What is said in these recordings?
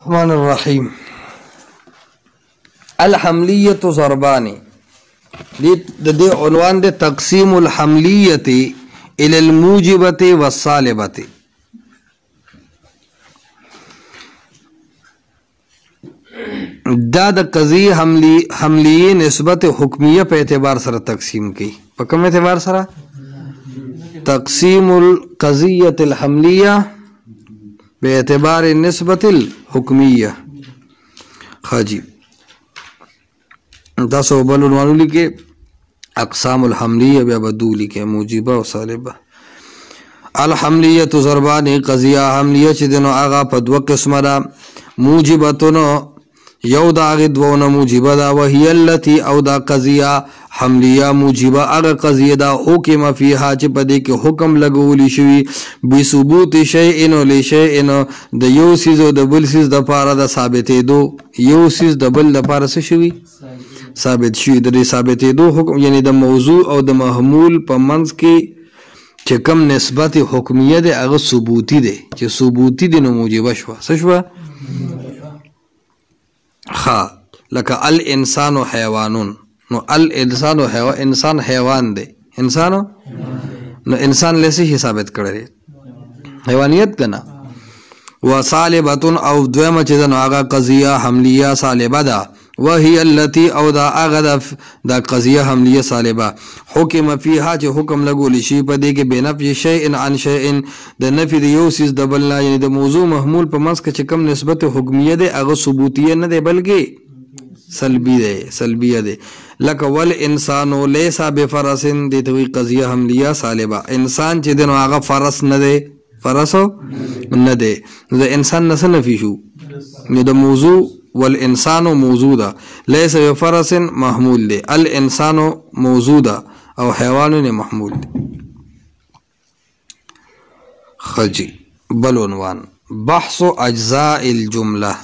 الرحمن الرحیم. الحملیة ضربان، دې عنوان دے تقسیم الحملیت الى الموجبت والسالبت. دا د قضیه حملیه نسبت حکمیه په اعتبار سره تقسیم کی. په کوم اعتبار سره؟ تقسیم القضیه الحملیه باعتبار النسبت الحکمیه. خاجی دا سو بل عنوانو لکے اقسام الحملیه بیا بدو لکے موجبه و سالبه. الحملیه ضربان، قضیه حملیه چې دنو آغا په دو قسمه دا. موجبتونو یو دا آغی دوونا موجبه دا، وهی اللتی او دا قضیه حملیه موجبه اغا قضیه دا حکم فیها چې پدې کې حکم لګولی شوی بثبوت شیئن و لشیئن، د یو سیز او د بل سیز د پاره د ثابتې دو، یو سیز د بل د پاره څه شوی ثابت شوی. د دې ثابتې دو حکم یعنی د موضوع او د محمول په منځ کې چې کم نسبت حکمیه ده هغه ثبوتی ده، چې ثبوتی ده نو موجبه شوه. څه شوه؟ لکه الانسان حیوانون، نو الانسان حیوان، انسان حیوان ده، انسانو نو انسان لیسی ہی ثابت کرده حیوانیت کنا. وصالبتون او دویمه چیزا نو آغا قضیه حملیه صالبه ده، وهي التي او دا آغا دا قضیه حملیه صالبه حکم فیها چه حکم لگولی شی پا دے که بے نفی شیئن عن شیئن، دا نفی دا یو سیز دا بلنا، یعنی دا موضوع محمول پا منس که چه کم نسبت حکمیه دے اغا ثبوتیه نه دے بلکہ سلبی دے، سلبیه دے. لکه والانسانو لیسا بفرسن دیتوی قضیه حملیه صالبه. انسان چه دنو آغا فرس نه دے، فرسو نه دے، دا انسان نسا نفی شو، دا موضوع والانسان موجودا لیس بفرس محمول دے، الانسان موجودا او حیوان محمول دے. خجی بل عنوان بحث اجزاء الجملہ.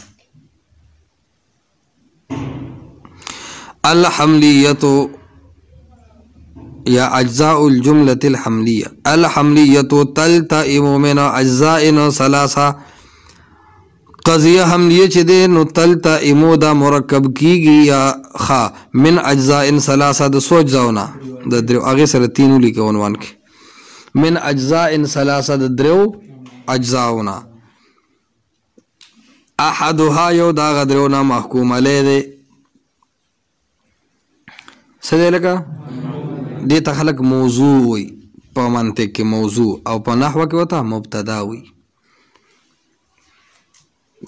الحملیت یا اجزاء الجملة الحملیہ. الحملیت تلتئم من اجزاء ثلاثہ. قضیه حملیه چې ده نو تلتئم دا مرکب کیږي یا خا من اجزاء ثلاثه د سو اجزاؤنا د درو هغه سره تینو لیکو عنوان کې من اجزاء ثلاثه د درو اجزاؤنا. احدها یو دا غدرونا محکوم علیه ده. سده لکه دې ته خلق موضوع وي په منطق کې موضوع، او په نحوه کې وته مبتدا وي.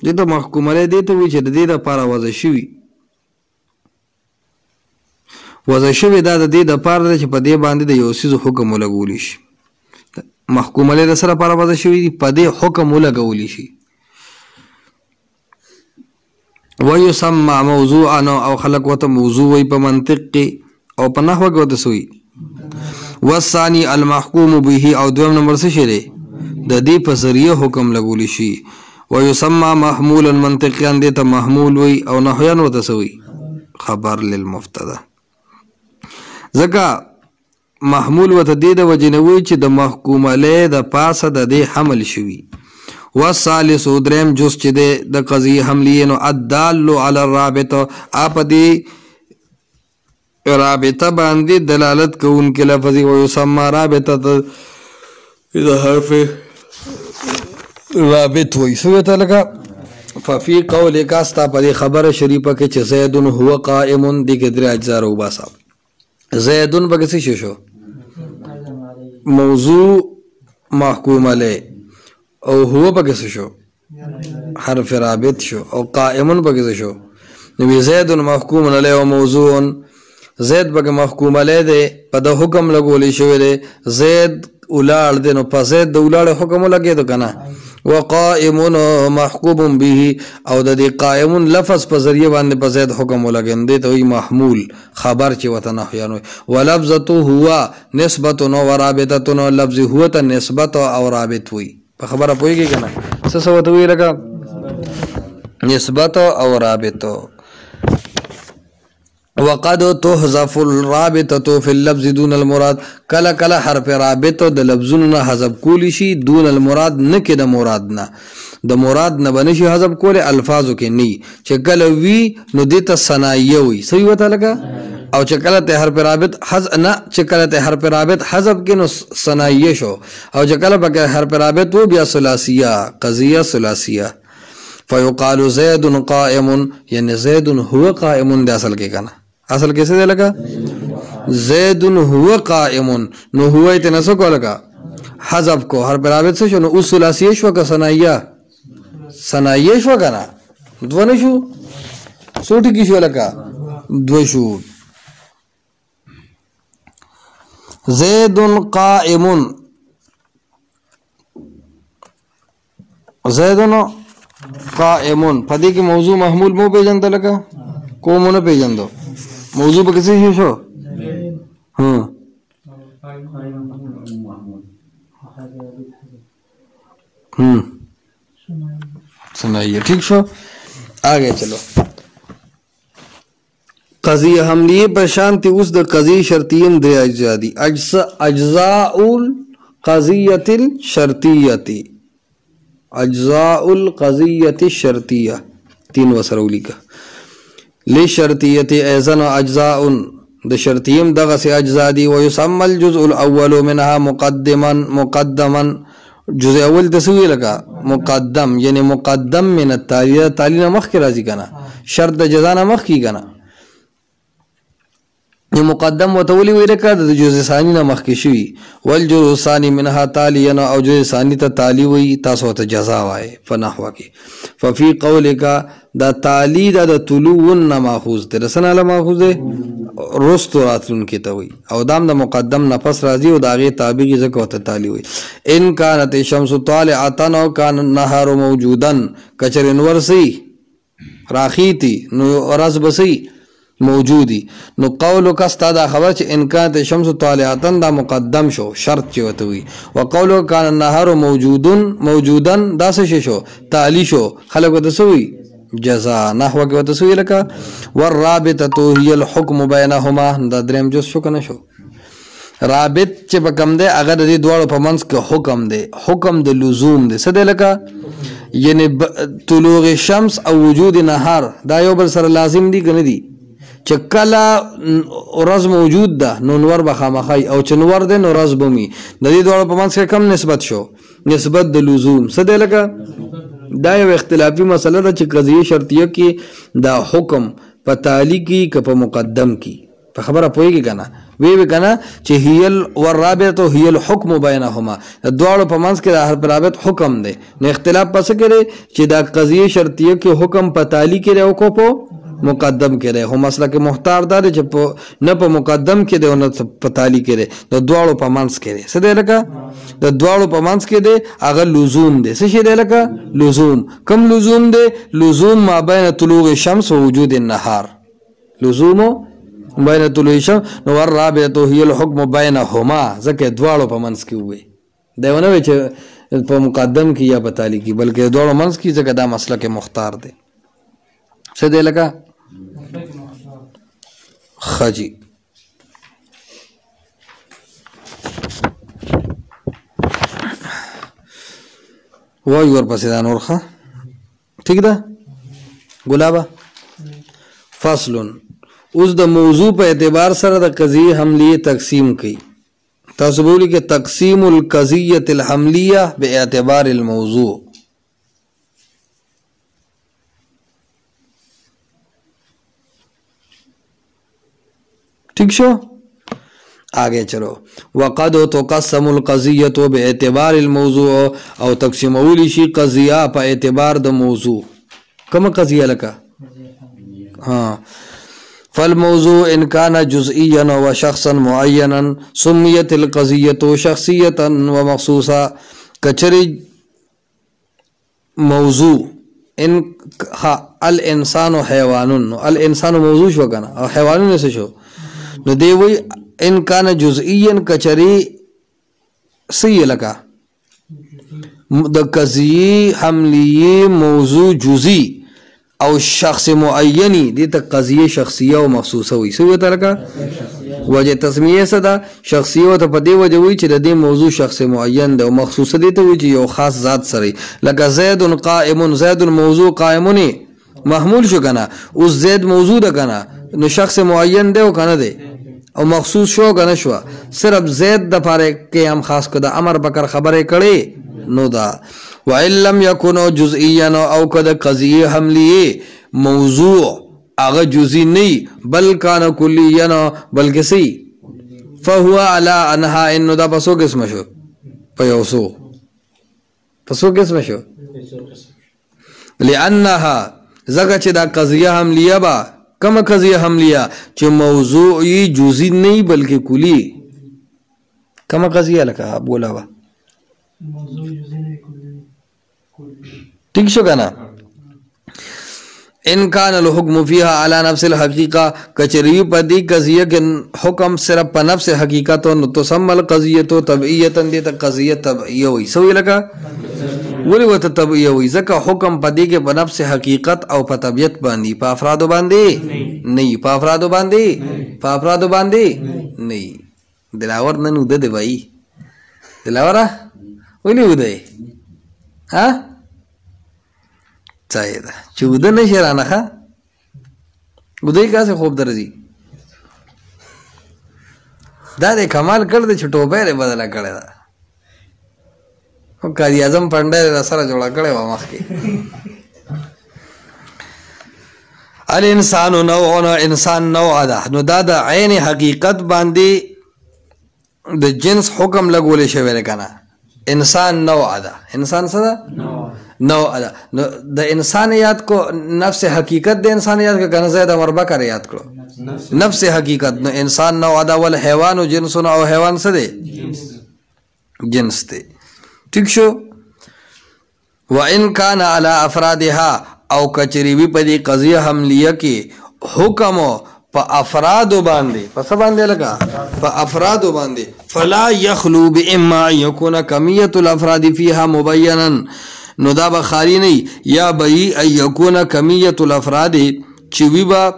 دې ته محکوم علیه دې ته وایي چې د دې دپاره وضع شوي، وضع شوي دا د دې دپاره ده چې په دې باندې د یو څیز حکم ولګولی شي. محکوم علیه د څه لپاره وضع شوي دي؟ په دې حکم ولګولی شي. ویسمع موضوعا او خلق ورته موضوع وایي په منطق کې، او په نحوه کې ورته څه وایي. والثاني المحکوم به، او دویم نمبر څه شی دی؟ د دې په ذریعه حکم لګولی شي. ويسمى محمولا منطقيا دیتا محمول وی، او نحویان ورته څه وی؟ خبر للمبتدا. ځکه محمول ورته دې د وجې نه وی چې د محکوم علیه د پاسه د دې حمل شوي. والثالث دریم جز چې دی د قضیې حملیې نو الدال علی الرابطه، په دې رابطه باندې دلالت کوونکی لفظ. ويسمى رابطه اذا حرف رابط وی. سویتا لکا ففی قول کاستا پا خبر شریفہ کے چھ زیدن هو قائمن دی که در اجزا رو باسا. زیدن پا کسی شو موضوع محکوم علی، او هو پا کسی شو حرف رابط شو، او قائمن پا کسی شو. نبی زیدن محکوم علی و موضوع، زید پا که محکوم علی دے پا دا حکم لگولی شوی دے. زید اولار دے نو پا زید دا اولار حکم لگے دو کنا. وقائمون محکوم به، او د دې قائمون لفظ په ذریعه باندې په زید حکم ولګین دی ته وی محمول خبر چې وته نحویان وي. ولفظته هو نسبت و رابطه، لفظ هو ته نسبت او رابط وي. په خبره پوهیږي کنه څه څه وته وی لکه نسبت او رابطه. وقد تحذف الرابطه في اللفظ دون المراد، کلا کلا حرف رابطه د لفظونو نه حذف کولی شي دون المراد، نه کې د مراد نه. د مراد نه بنشي حذف کول الفاظو کې نه چې کله وی نو د تصنایه وي صحیح وته لګه او چې کله ته حرف رابط حذف نه چې کله ته حرف رابط حذف کې نو صنایه شو او چې کله به حرف رابط و بیا ثلاثیه قضیه ثلاثیه فیقال زید قائم یعنی زید هو قائم د اصل کې کنه اصل کیسے دے لگا زید هو قائم نو هو اتنا سو کو لگا حذف کو حرف رابط سے شو نو اس ثلاثیه شو کا ثنائیه شو کنا دو نه شو سوټی کی شو لگا دو شو زید قائم زید قائم پدې کې موضوع محمول مو پیژند لگا کوم نه پیژندو موضوع په کیسه شو سنائیے ٹھیک شو آگے چلو قضیہ حملیه پر شانتی اس د قضیه شرطیم دے اجزاء دی اجزاء القضیة الشرطیة اجزاء القضیة الشرطیة 3 وسرولی کا لشرطیت ایزن اجزاء د شرطیم دغه سے اجزاء دی ويسمى الجزء الاول منها مقدما جزء اول تسوی لگا مقدم یعنی مقدم من التالی تالی مخ کی راضی کنا شرط د جزانا مخ کی کنا یہ مقدم وتولی وی رکا د جزء ثانی نہ مخ کی شوی والجزء الثاني منها تالیا او جزء ثانی ته تالی وی تاسو ته جزا وای فنحو کی ففي قولک دا تالی دا طلوع نہ ماخوذ ته رسنا له ماخوذ رست راتن کی ته وی او دام د مقدم نفس راضی او داغه تابعی زکو ته تالی وی ان كانت الشمس طالعه او كان النهار موجودا کچر انور سی راخیتی نو راز بسی موجودی نو قولو کستا دا خبر چه انکانت شمس طالعتن دا مقدم شو شرط چه وتوی وقولو کان النهار موجودن دا سشی شو تعلی شو خلق وتسوی جزا نحو کی وتسوی لکا والرابطتو هی الحکم بینهما دا درم جز شو کنه شو رابط چه بکم دے اگر دی دوارو پا منس که حکم دے حکم دے لزوم دے سدے لکا یعنی طلوع شمس او وجود نهار دا یو بل سر لازم دی کنه دی چکلا ورځ موجود ده نو نور بخامخای او چنور ده نو ورځ بومي د دې دوه په منځ کې کم نسبت شو نسبت د لزوم څه دی لکه دا یو اختلافي مسله ده چې قضیه شرطیه کې دا حکم په تالی کې که په مقدم کې په خبره پوهیږي کنه وی کنه چې هي والرابطه هي الحكم بينهما دوه په منځ کې د حرف رابط حکم دی نو اختلاف پس کړي چې دا قضیه شرطیه کې حکم په تالی کې او کو په مقدم کرے ہو مسئلہ کے محتار دار جب نہ پا مقدم کے دے نہ پتالی کرے دا دوارو پا منس کرے سدے لکا دا دوارو پا منس کے دے اگر لزوم دے سشی دے لکا لزوم کم لزوم دے لزوم ما بین طلوع شمس و وجود النہار لزوم بین طلوع شمس نور رابطو ہی الحکم بینہما زکے دوارو پا منس کی ہوئے دے ونوے چھے پا مقدم کی یا پتالی کی بلکہ دوارو منس کی زکے دا مسئلہ کے محتار دے سدے لکا خجی وای ور پسې دا نور ښه ٹھیک ده ګلابه فصل اوس د موضوع په اعتبار سره د قضیه حملیه تقسیم کړي تاسو بولی کې تقسیم القضیه الحملیه باعتبار الموضوع ٹھیک شو آگے چلو وقد تقسم القضیة باعتبار الموضوع او تقسیم اولی شی قضیہ پا اعتبار دا موضوع کم قضیہ لکا ہاں فالموضوع ان کان جزئیا و شخصا معینا سمیت القضیة شخصیتا و مخصوصا کچری موضوع ان الانسان حیوانون الانسان موضوع شو کنا او حیوانون سے شو نو دی وی ان کان جزئیا کچری سی لکا د قضیه حملیه موضوع جزئی او شخص معینی دی تا قضیه شخصیه و مخصوصه وی سوی تا لکا وجه تسمیه صدا شخصیت په دی وجه وی چې د دې موضوع شخص معین ده او مخصوص دي ته وی چې یو خاص ذات سره لکه زید قائم زید موضوع قائمونی محمول شو کنه اوس زید موضوع ده کنه نو شخص معین ده او کنه ده او مخصوص شو کنه شو صرف زید د پاره قیام خاص کده امر بکر خبره کړي نو دا وان لم يكن جزئيا او کده قضیه حملیه موضوع اغه جزئی نه بل کان کلینا بلکې سی فهو على انها انه دا پسو قسم شو پيوسو پسو قسم شو لانها زګه چې دا قضیه حملیه با کم قضیه حملیه چې موضوعی جزئی نه بلکې کلی کم قضیه لکه بولا با موضوع جزئی نه کلی ٹھیک شو کنه ان کان الحکم فيها على نفس الحقیقه کچری پدی قضیه کې حکم صرف په نفس حقیقت او تسمى القضیه تبعیه دې ته قضیه تبعیه وي سوې لکه ولی وته تبعیه وي ځکه حکم پدی کې په نفس حقیقت او په طبیعت باندې په افراد باندې نه په افراد باندې په افراد باندې نه دلاور نن ود دی بھائی دلاورا ولی ودی ها चाहिए था चूदन ने शेराना खा उदय का से खूब दर्जी दादे कमाल कर दे छुटो पैरे बदला करे दा काजी आजम पंडे रसरा जोड़ा करे वा मख के अल इंसान नौना इंसान नौ आदा नो दादा ऐन हकीकत बांधी द जिन्स हुक्म लगोले शवेरे कना इंसान नौ आदा इंसान सदा नौ अदा द इंसानियत को नफ्स हकीकत दे इंसानियत का गन ज़्यादा मरबा कर याद करो नफ्स हकीकत न इंसान नौ अदा वल हैवान व जिन्स न औ हैवान से दे जिन्स दे ठीक शो व इन कान अला अफरादिहा औ कचरी भी पदी कज़िया हमलिया की हुक्म प अफराद बांधे पस बांधे लगा प अफराद बांधे फला यखलू बिइम्मा यकुन कमियतुल अफराद फीहा मुबय्यनन नो دا بخاری نہیں یا بئی ایکون کمیت الافراد چوی با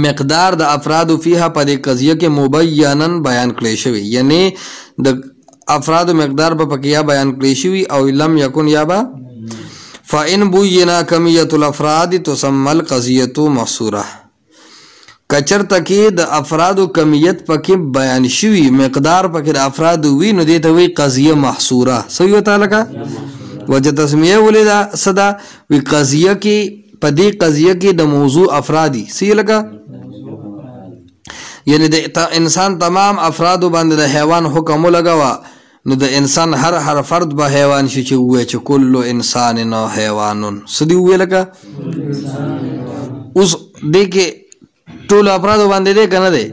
مقدار د افراد فیها په دې قضیه کې مبینن بیان کړی شوی یعنی د افراد مقدار په پکیا بیان کړی شوی او لم یکن یا با فإن بوینا کمیت الافراد تسمى القضیه محصوره کچر تکي د افراد کمیت پکې بیان شوی مقدار پکې د افراد وی نو دې ته وی قضیه محصوره سوی تعالی کا وجه تسمیه ولدا صدا وی قضیه کې پدی قضیه کې د موضوع افرادی سی لگا یعنی د انسان تمام افراد باندې د حیوان حکم لگاوا نو د انسان هر فرد به حیوان شي چې وې چې کل انسان نو حیوانون سدی وې لگا اوس دې کې ټول افراد باندې دې کنه دې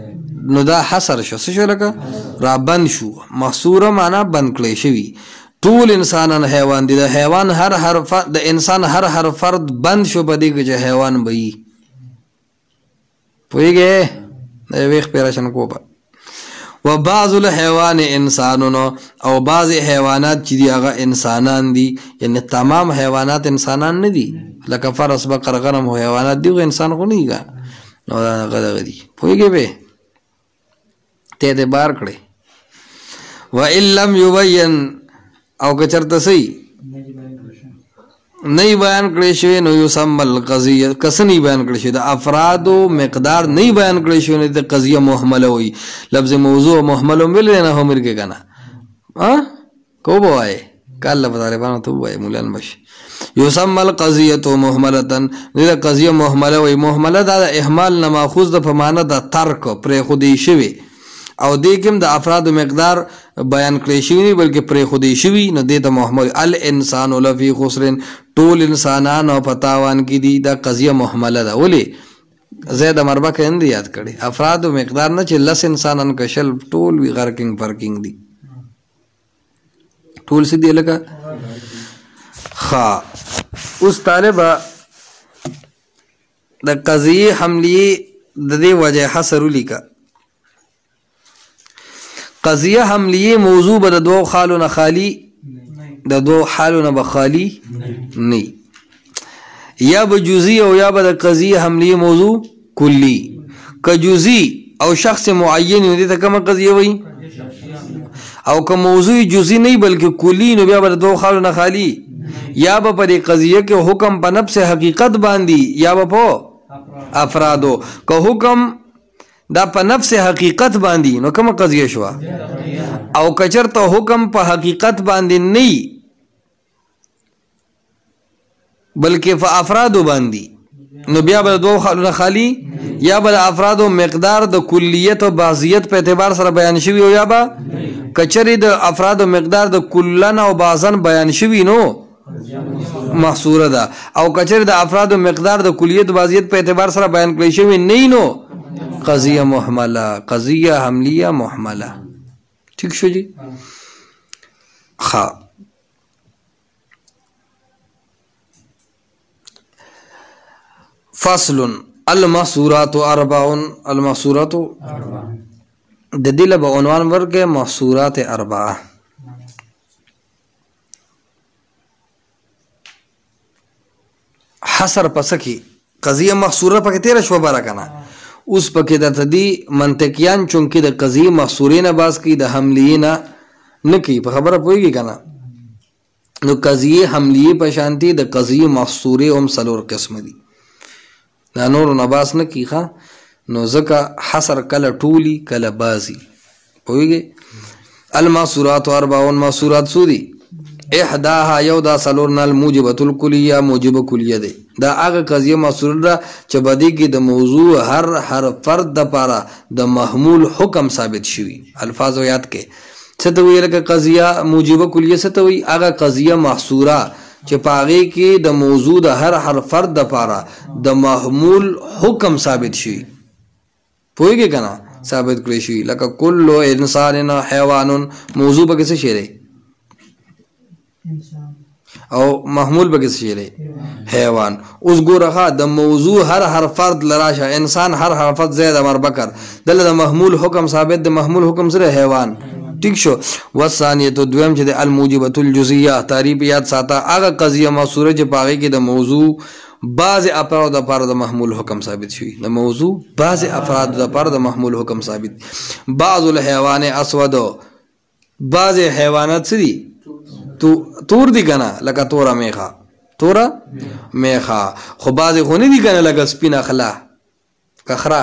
نو دا حصر شو لگا را بند شو محصوره معنا بند کړی شوی طول انسانان حیوان دي د حیوان هر فرد د انسان هر فرد بند شو بدی کې حیوان بئی پویږي د ویخ پیراشن کوپا و بعض الحيوان انسانون او بعض حیوانات چې دي هغه انسانان دي یعنی تمام حیوانات انسانان نه دي لکه فرس بقر غنم او حیوانات دي انسان خو نه نو دا غدغه دي پویږي به ته دې بار کړي و ان لم يبين او کچرته سی نئی بیان کړی شوی نو یسمى القضیه کسنی بیان کړی شوی د افراد او مقدار نئی بیان کړی شوی نو د قضیه محمله وي لفظ موضوع محمل مل نه هم مرګه کنه ها کو بوای کله بتاله باندې تو وای مولان بش یسمى القضیه محمله د قضیه محمله وي محمله د اهمال نه ماخوذ د فمانه د ترک پر خودی شوی او دې کوم د افراد مقدار بیان کړی شوی نه بلکې پر خودی شوی نو د محمل الانسان لفی خسر طول انسانان او پتاوان کی دي د قضیه محمله ده ولی زید مربع کیند یاد کړي افراد مقدار نه چې لس انسانان کشل ټول وی غرکینګ پارکینګ دي ټول سي دی لکه خا اوس طالب د قضیه حملی د دې وجه حصر لیکا قضیه حملیه موضوع به د دو حالونه خالی د دو حالونه بخالی نه یا به جزئی او یا به د قضیه حملیه موضوع کلی ک جزئی او شخص معین دې ته کومه قضیه وایي او که موضوع جزئی نه بلکې کلی نو بیا به دوه خالو نه خالی یا به په دې قضیه کې حکم په نفس حقیقت باندې یا به په افرادو که حکم دا په نفس حقیقت باندې نو کومه قضیه شو او که چېرته حکم په حقیقت باندې نه بلکې په افرادو باندې نو بیا به دوه خالو نه خالی یا به افرادو مقدار د کلیت او بعضیت په اعتبار سره بیان شوی او یا به کچری د افرادو مقدار د کلن او بعضن بیان شوی نو محصوره ده او کچری د افرادو مقدار د کلیت او بعضیت په اعتبار سره بیان کړی شوی نه نو قضیه محمله قضیه حملیه محمله ٹھیک شو جی خا فصل المحصورات اربع المحصورات د دې له عنوان ورکه محصورات اربعه حصر پسکی قضیه محصوره پکې تیر شو بارا کنه اوس پکې د تدی منطقيان چونکې د قضیه محصورې نه باز کی د حملیه نه کی په خبره پويږي کنه نو قضیه حملیه په شانتي د قضیه محصورې هم څلور قسم دي دا نور نباس نه کیخه نو زکه حصر کله ټولی کله بازی پویږي المحصورات اربع محصورات سودی احداها یو دا سلورن الموجبه الکلیه موجبه کلیه ده دا هغه قضیه محصور ده چې بدی کې د موضوع هر فرد د پاره د محمول حکم ثابت شوی الفاظ یاد کې څه ته ویل کې قضیه موجبه کلیه څه ته وی هغه قضیه محصوره چې پاغي کې د موضوع د هر فرد د پاره د محمول حکم ثابت شي پوهیږي کنه ثابت کړی شي لکه کل انسان حیوان موضوع به څه شي او محمول به څه شي حیوان اوس ګورخه د موضوع هر فرد لراشه انسان هر فرد زید امر بکر دله د محمول حکم ثابت د محمول حکم سره حیوان ٹھیک شو والثانیه تو دویم چې د الموجبه الجزئیه تعریف یاد ساته هغه قضیه محصوره چې پاغي کې د موضوع بعض افراد د پر د محمول حکم ثابت شوی د موضوع بعض افراد د پر د محمول حکم ثابت بعض الحيوان اسود بعض حیوانات سدي تور دي کنه لکه تورا میخه خو بعض خو نه دي کنه لکه سپینه خلا کخرا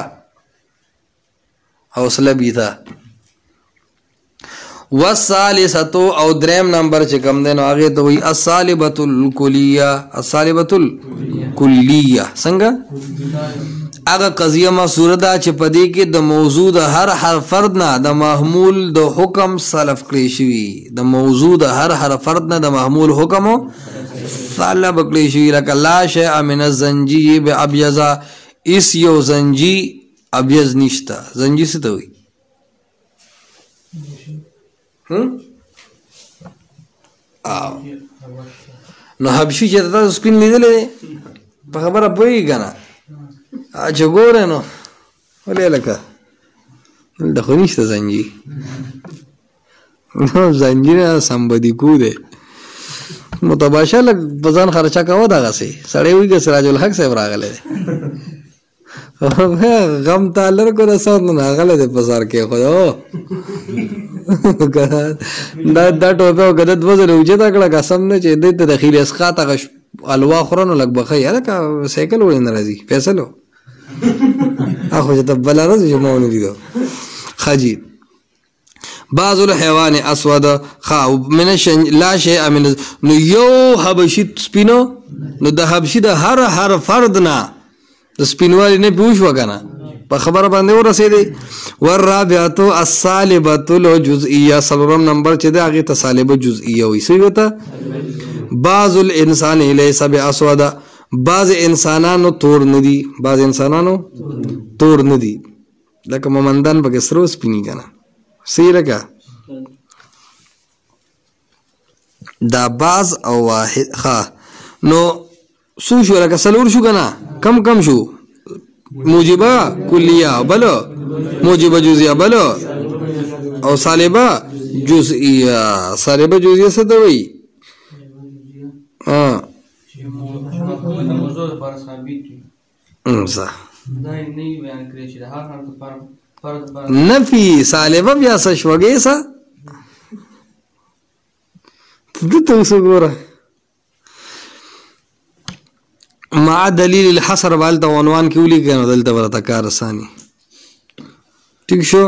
حوصله بیتا والثالثه او دریم نمبر چې کم دین هغه ته وی الصالبه الکلیه څنګه هغه قضیه محصوره ده چې پدې کې د موضوع د هر فرد نه د محمول د حکم سلف کړی شوی د موضوع د هر فرد نه د محمول حکم سلف کړی شوی لکه لا شیء من الزنجی بابيض اس یو زنجی ابيض نشتا زنجی څه ته وی نو حبشي چې تاسو سپین لیدلې په خبره پوهیږي کنه چې ګوره نو ولې لکه د خو نشته زنجي نو زنجي نه سمبدي کو ده متباشر لږ بزن خرچه کوه دغسې سړی وایي که سراج الحق صاحب راغلی دی غم تالر کو رسول نه غله د بازار کې خو دا ټوپه او غدد وزره وجه دا کړه قسم نه چې د دخیل اسقاط غش الوا خورن لګ بخې یاره کا سایکل وړي ناراضي فیصلو اخو چې بل راځي جمعونه دي خاجي بعض الحيوان اسود خا من لا شيء من نو یو حبشي سپینو نو د حبشي د هر فرد نه د سپینوالي نه پوښ وکنه په خبره باندې ورسېدي والرابعه الصالبه الجزئيه سلورم نمبر چې دا هغه تصالبه جزئيه وي څه وته بعض الانسان ليس باسود بعض انسانانو تور ندي بعض انسانانو تور ندي لکه مومندان بګ سرو سپینی کنه صحیح لګه دا بعض او واحد ها نو سو شو لکه سلور شو کنه کم شو موجبه کلیه بلو موجبه جزئیه بلو او صالبه جزئیه څه ته وایي نفي سالبه بیا سشوږي سا دته وسګوره مع دلیل الحصر بالته عنوان کې ولي کنه دلته ورته کار ثاني ٹھیک شو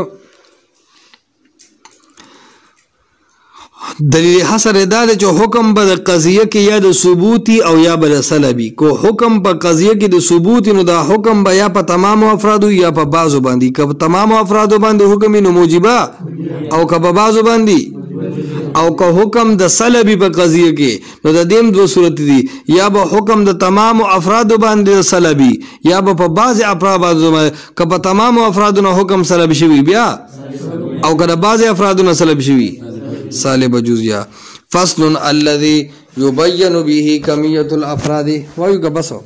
دلیل حصر دا چې حکم به قضیه کې یا د ثبوتی او یا بل سلبي کو حکم په قضیه کې د ثبوت نو دا حکم به یا په تمام افراد یا په بعضو باندې که تمام افراد باندې حکم نو موجبه او که په بعضو باندې او که حکم د سلبي په قضیه کې نو د دیم دو صورت دي یا به حکم د تمام افراد باندې سلبي یا به په بعض افراد باندې که په تمام افراد نو حکم سلبي شوی بیا او که د بعض افراد نو سلبي شوی سالب جزية فصل الذي يبين به كمية الأفراد ويبقى بصر